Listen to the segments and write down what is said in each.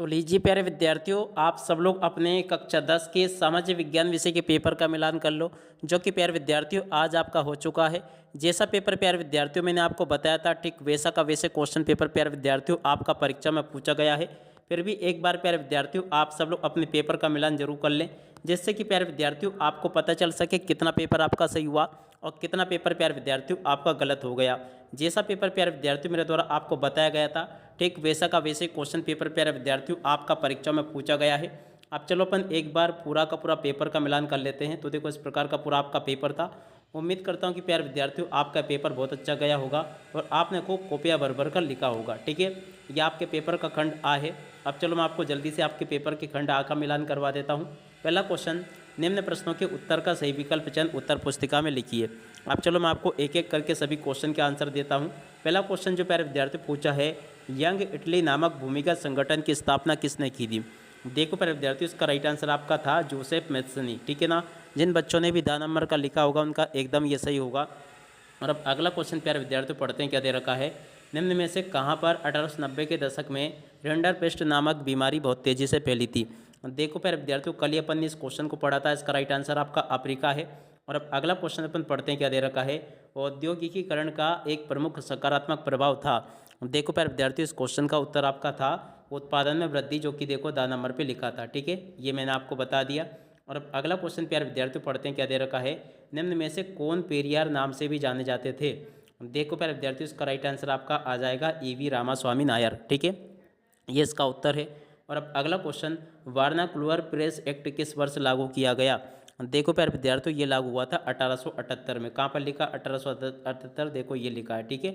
तो लीजिए प्यारे विद्यार्थियों, आप सब लोग अपने कक्षा 10 के सामाजिक विज्ञान विषय के पेपर का मिलान कर लो, जो कि प्यारे विद्यार्थियों आज आपका हो चुका है। जैसा पेपर प्यारे विद्यार्थियों मैंने आपको बताया था, ठीक वैसा का वैसे क्वेश्चन पेपर प्यारे विद्यार्थियों आपका परीक्षा में पूछा गया है। फिर भी एक बार प्यारे विद्यार्थियों आप सब लोग अपने पेपर का मिलान जरूर कर लें, जिससे कि प्यारे विद्यार्थियों आपको पता चल सके कितना पेपर आपका सही हुआ और कितना पेपर प्यारे विद्यार्थियों आपका गलत हो गया। जैसा पेपर प्यारे विद्यार्थियों मेरे द्वारा आपको बताया गया था, ठीक वैसा का वैसे क्वेश्चन पेपर प्यारे विद्यार्थियों आपका परीक्षा में पूछा गया है। अब चलो अपन एक बार पूरा का पूरा पेपर का मिलान कर लेते हैं। तो देखो इस प्रकार का पूरा आपका पेपर था। उम्मीद करता हूँ कि प्यारे विद्यार्थियों आपका पेपर बहुत अच्छा गया होगा और आपने खूब कॉपियाँ भर भर कर लिखा होगा। ठीक है, यह आपके पेपर का खंड आ है। अब चलो मैं आपको जल्दी से आपके पेपर के खंड आ का मिलान करवा देता हूँ। पहला क्वेश्चन, निम्न प्रश्नों के उत्तर का सही विकल्प चयन उत्तर पुस्तिका में लिखिए। अब चलो मैं आपको एक एक करके सभी क्वेश्चन के आंसर देता हूँ। पहला क्वेश्चन जो प्यारे विद्यार्थी पूछा है, यंग इटली नामक भूमिगत संगठन की स्थापना किसने की थी। देखो प्यारे विद्यार्थी, इसका राइट आंसर आपका था जोसेफ मैथ्सनी। ठीक है ना, जिन बच्चों ने भी दा नंबर का लिखा होगा उनका एकदम ये सही होगा। और अब अगला क्वेश्चन प्यारे विद्यार्थी पढ़ते हैं, क्या दे रखा है, निम्न में से कहाँ पर 1890 के दशक में रिंडरपेस्ट नामक बीमारी बहुत तेजी से फैली थी। देखो प्यारे विद्यार्थियों, कल ही अपन ने इस क्वेश्चन को पढ़ा था। इसका राइट आंसर आपका अफ्रीका है। और अब अगला क्वेश्चन अपन पढ़ते हैं, क्या दे रखा है, औद्योगिकीकरण का एक प्रमुख सकारात्मक प्रभाव था। देखो प्यारे विद्यार्थियों, इस क्वेश्चन का उत्तर आपका था उत्पादन में वृद्धि, जो कि देखो दा नंबर पे लिखा था। ठीक है, ये मैंने आपको बता दिया। और अब अगला क्वेश्चन प्यारे विद्यार्थियों पढ़ते हैं, क्या दे रखा है, निम्न में से कौन पेरियार नाम से भी जाने जाते थे। देखो प्यारे विद्यार्थियों, इसका राइट आंसर आपका आ जाएगा ईवी रामास्वामी नायर। ठीक है, ये इसका उत्तर है। और अब अगला क्वेश्चन, वर्नाकुलर प्रेस एक्ट किस वर्ष लागू किया गया। देखो प्यारे विद्यार्थियों, ये लागू हुआ था 1878 में। कहाँ पर लिखा, 1878, देखो ये लिखा है। ठीक है,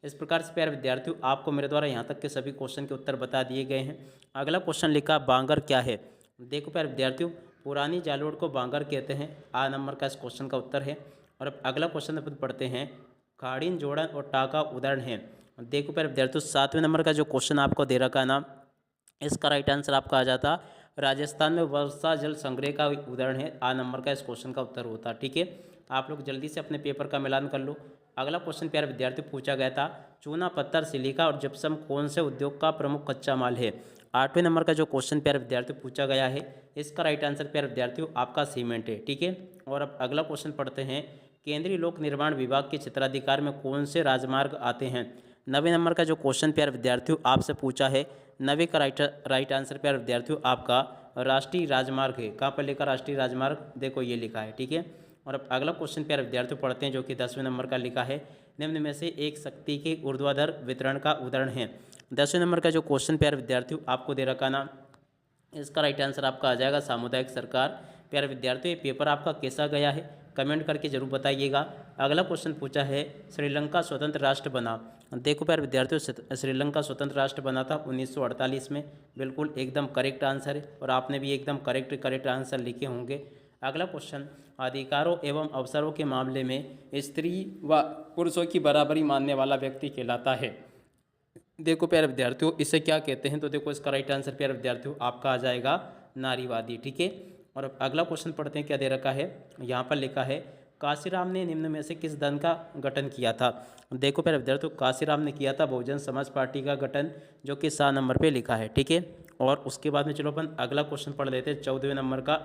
इस प्रकार से प्यारे विद्यार्थियों आपको मेरे द्वारा यहाँ तक के सभी क्वेश्चन के उत्तर बता दिए गए हैं। अगला क्वेश्चन लिखा, बांगर क्या है। देखो प्यारे विद्यार्थियों, पुरानी जालोर को बांगर कहते हैं। आ नंबर का इस क्वेश्चन का उत्तर है। और अब अगला क्वेश्चन अपन पढ़ते हैं, खाड़ीन जोड़न और टाका उदाहरण है। देखो प्यारे विद्यार्थियों, 7वें नंबर का जो क्वेश्चन आपको दे रखा है ना, इसका राइट आंसर आपका आ जाता राजस्थान में वर्षा जल संग्रह का उदाहरण है। आ नंबर का इस क्वेश्चन का उत्तर होता। ठीक है, आप लोग जल्दी से अपने पेपर का मिलान कर लो। अगला क्वेश्चन प्यारे विद्यार्थी पूछा गया था, चूना पत्थर सिलिका और जिप्सम कौन से उद्योग का प्रमुख कच्चा माल है। 8वें नंबर का जो क्वेश्चन प्यारे विद्यार्थी पूछा गया है, इसका राइट आंसर प्यारे विद्यार्थियों आपका सीमेंट है। ठीक है, और अब अगला क्वेश्चन पढ़ते हैं, केंद्रीय लोक निर्माण विभाग के क्षेत्राधिकार में कौन से राजमार्ग आते हैं। 9वें नंबर का जो क्वेश्चन प्यारे विद्यार्थियों आपसे पूछा है, 9वें का राइट आंसर प्यारे विद्यार्थियों आपका राष्ट्रीय राजमार्ग है। कहाँ पर लिखा राष्ट्रीय राजमार्ग, देखो ये लिखा है। ठीक है, और अब अगला क्वेश्चन प्यारे विद्यार्थियों पढ़ते हैं, जो कि 10वें नंबर का लिखा है, निम्न में से एक शक्ति के ऊर्ध्वाधर वितरण का उदाहरण है। 10वें नंबर का जो क्वेश्चन प्यारे विद्यार्थियों आपको दे रखा ना, इसका राइट आंसर आपका आ जाएगा सामुदायिक सरकार। प्यारे विद्यार्थियों, ये पेपर आपका कैसा गया है कमेंट करके जरूर बताइएगा। अगला क्वेश्चन पूछा है, श्रीलंका स्वतंत्र राष्ट्र बना। देखो प्यारे विद्यार्थियों, श्रीलंका स्वतंत्र राष्ट्र बना था 1948 में। बिल्कुल एकदम करेक्ट आंसर है और आपने भी एकदम करेक्ट आंसर लिखे होंगे। अगला क्वेश्चन, अधिकारों एवं अवसरों के मामले में स्त्री व पुरुषों की बराबरी मानने वाला व्यक्ति कहलाता है। देखो प्यारे विद्यार्थियों, इसे क्या कहते हैं, तो देखो इसका राइट आंसर प्यारे विद्यार्थियों आपका आ जाएगा नारीवादी। ठीक है, और अब अगला क्वेश्चन पढ़ते हैं, क्या दे रखा है, यहाँ पर लिखा है, काशीराम ने निम्न में से किस दल का गठन किया था। देखो प्यारे विद्यार्थियों, काशीराम ने किया था बहुजन समाज पार्टी का गठन, जो कि 7 नंबर पे लिखा है। ठीक है, और उसके बाद में चलो अपन अगला क्वेश्चन पढ़ लेते हैं 14वें नंबर का।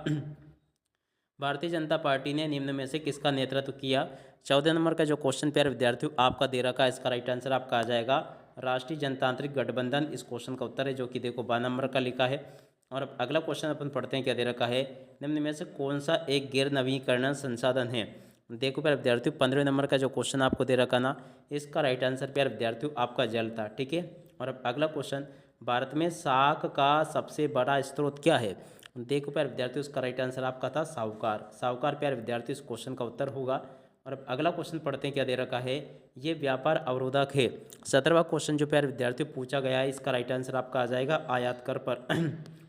भारतीय जनता पार्टी ने निम्न में से किसका नेतृत्व किया। 14 नंबर का जो क्वेश्चन प्यारे विद्यार्थियों आपका दे रखा है, इसका राइट आंसर आपका आ जाएगा राष्ट्रीय जनतांत्रिक गठबंधन। इस क्वेश्चन का उत्तर है, जो कि देखो 12 नंबर का लिखा है। और अब अगला क्वेश्चन अपन पढ़ते हैं, क्या दे रखा है, निम्न में से कौन सा एक गैर नवीकरण संसाधन है। देखो प्यारे विद्यार्थियों, 15वें नंबर का जो क्वेश्चन आपको दे रखा ना, इसका राइट आंसर प्यारे विद्यार्थियों आपका जल था। ठीक है, और अब अगला क्वेश्चन, भारत में साख का सबसे बड़ा स्रोत क्या है। देखो प्यारे विद्यार्थियों, उसका राइट आंसर आपका था साहूकार। साहूकार प्यारे विद्यार्थियों इस क्वेश्चन का उत्तर होगा। और अब अगला क्वेश्चन पढ़ते हैं, क्या दे रखा है, ये व्यापार अवरोधक है। 17वां क्वेश्चन जो प्यारे विद्यार्थियों पूछा गया है, इसका राइट आंसर आपका आ जाएगा आयात कर पर।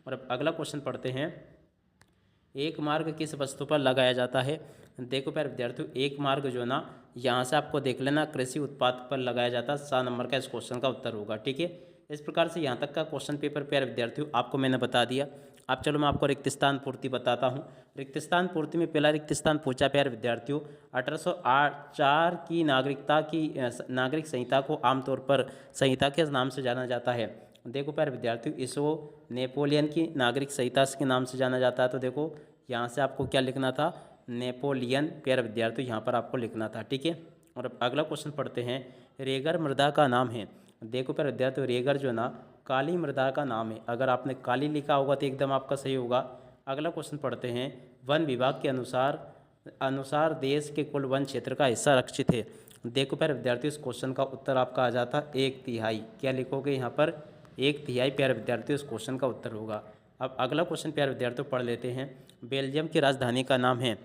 और अब अगला क्वेश्चन पढ़ते हैं, एक मार्ग किस वस्तु पर लगाया जाता है। देखो प्यारे विद्यार्थियों, एक मार्ग जो ना, यहाँ से आपको देख लेना कृषि उत्पाद पर लगाया जाता है। 7 नंबर का इस क्वेश्चन का उत्तर होगा। ठीक है, इस प्रकार से यहाँ तक का क्वेश्चन पेपर प्यारे विद्यार्थियों आपको मैंने बता दिया। अब चलो मैं आपको रिक्त स्थान पूर्ति बताता हूँ। रिक्त स्थान पूर्ति में पहला रिक्त स्थान पूछा प्यारे विद्यार्थियों, 1804 की नागरिक संहिता को आमतौर पर संहिता के नाम से जाना जाता है। देखो प्यारे विद्यार्थियों, इसको नेपोलियन की नागरिक संहिता के नाम से जाना जाता है। तो देखो यहाँ से आपको क्या लिखना था, नेपोलियन प्यारे विद्यार्थियों यहाँ पर आपको लिखना था, ठीक है। और अब अगला क्वेश्चन पढ़ते हैं, रेगर मृदा का नाम है। देखो प्यारे विद्यार्थियों, रेगर जो ना काली मृदा का नाम है। अगर आपने काली लिखा होगा तो एकदम आपका सही होगा। अगला क्वेश्चन पढ़ते हैं, वन विभाग के अनुसार देश के कुल वन क्षेत्र का हिस्सा रक्षित है। देखो प्यारे विद्यार्थियों, इस क्वेश्चन का उत्तर आपका आ जाता 1/3। क्या लिखोगे यहाँ पर, 1/3 प्यारे विद्यार्थियों इस क्वेश्चन का उत्तर होगा। अब अगला क्वेश्चन प्यारे विद्यार्थियों पढ़ लेते हैं, बेल्जियम की राजधानी का नाम है।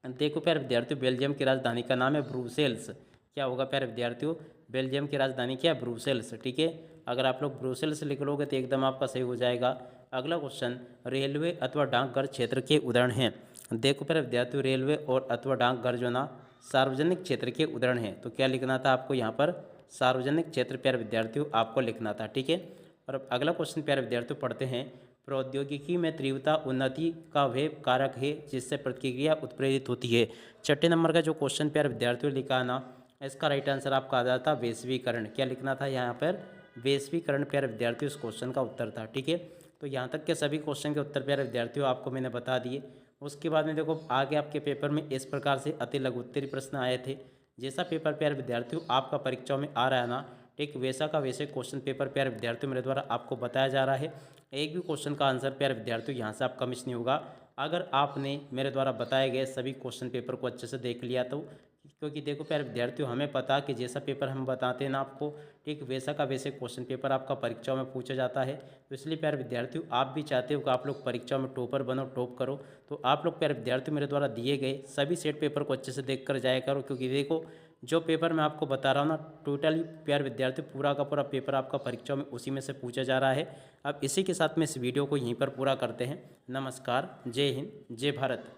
देखो प्यारे विद्यार्थियों, बेल्जियम की राजधानी का नाम है ब्रुसेल्स। क्या होगा प्यारे विद्यार्थियों, बेल्जियम की राजधानी क्या है, ब्रुसेल्स, ठीक है। अगर आप लोग ब्रुसेल्स लिख लोगे तो एकदम आपका सही हो जाएगा। अगला क्वेश्चन, रेलवे अथवा डाकघर क्षेत्र के उदाहरण हैं। देखो प्यारे विद्यार्थियों, रेलवे और अथवा डाकघर जो ना सार्वजनिक क्षेत्र के उदाहरण हैं। तो क्या लिखना था आपको यहाँ पर, सार्वजनिक क्षेत्र प्यारे विद्यार्थियों आपको लिखना था, ठीक है। और अब अगला क्वेश्चन प्यारे विद्यार्थियों पढ़ते हैं, प्रौद्योगिकी में तीव्रता उन्नति का वह कारक है जिससे प्रतिक्रिया उत्प्रेरित होती है। छठे नंबर का जो क्वेश्चन प्यारे विद्यार्थियों लिखा है ना, इसका राइट आंसर आपका आ जाता वैश्वीकरण। क्या लिखना था यहाँ पर, वैश्वीकरण प्यारे विद्यार्थियों इस क्वेश्चन का उत्तर था, ठीक है। तो यहाँ तक के सभी क्वेश्चन के उत्तर प्यारे विद्यार्थियों आपको मैंने बता दिए। उसके बाद में देखो आगे आपके पेपर में इस प्रकार से अति लघु उत्तरीय प्रश्न आए थे। जैसा पेपर प्यारे विद्यार्थियों आपका परीक्षाओं में आ रहा है ना, ठीक वैसा का वैसे क्वेश्चन पेपर प्यारे विद्यार्थियों मेरे द्वारा आपको बताया जा रहा है। एक भी क्वेश्चन का आंसर प्यारे विद्यार्थियों यहाँ से आपका मिस नहीं होगा, अगर आपने मेरे द्वारा बताए गए सभी क्वेश्चन पेपर को अच्छे से देख लिया तो। क्योंकि देखो प्यारे विद्यार्थियों, हमें पता कि जैसा पेपर हम बताते हैं ना आपको, ठीक वैसा का वैसे क्वेश्चन पेपर आपका परीक्षाओं में पूछा जाता है। तो इसलिए प्यारे विद्यार्थियों, आप भी चाहते हो कि आप लोग परीक्षाओं में टॉपर बनो, टॉप करो, तो आप लोग प्यारे विद्यार्थियों मेरे द्वारा दिए गए सभी सेट पेपर को अच्छे से देख कर जाया करो। क्योंकि देखो जो पेपर मैं आपको बता रहा हूँ ना, टोटली प्यारे विद्यार्थियों पूरा का पूरा पेपर आपका परीक्षा में उसी में से पूछा जा रहा है। अब इसी के साथ में इस वीडियो को यहीं पर पूरा करते हैं। नमस्कार, जय हिंद, जय भारत।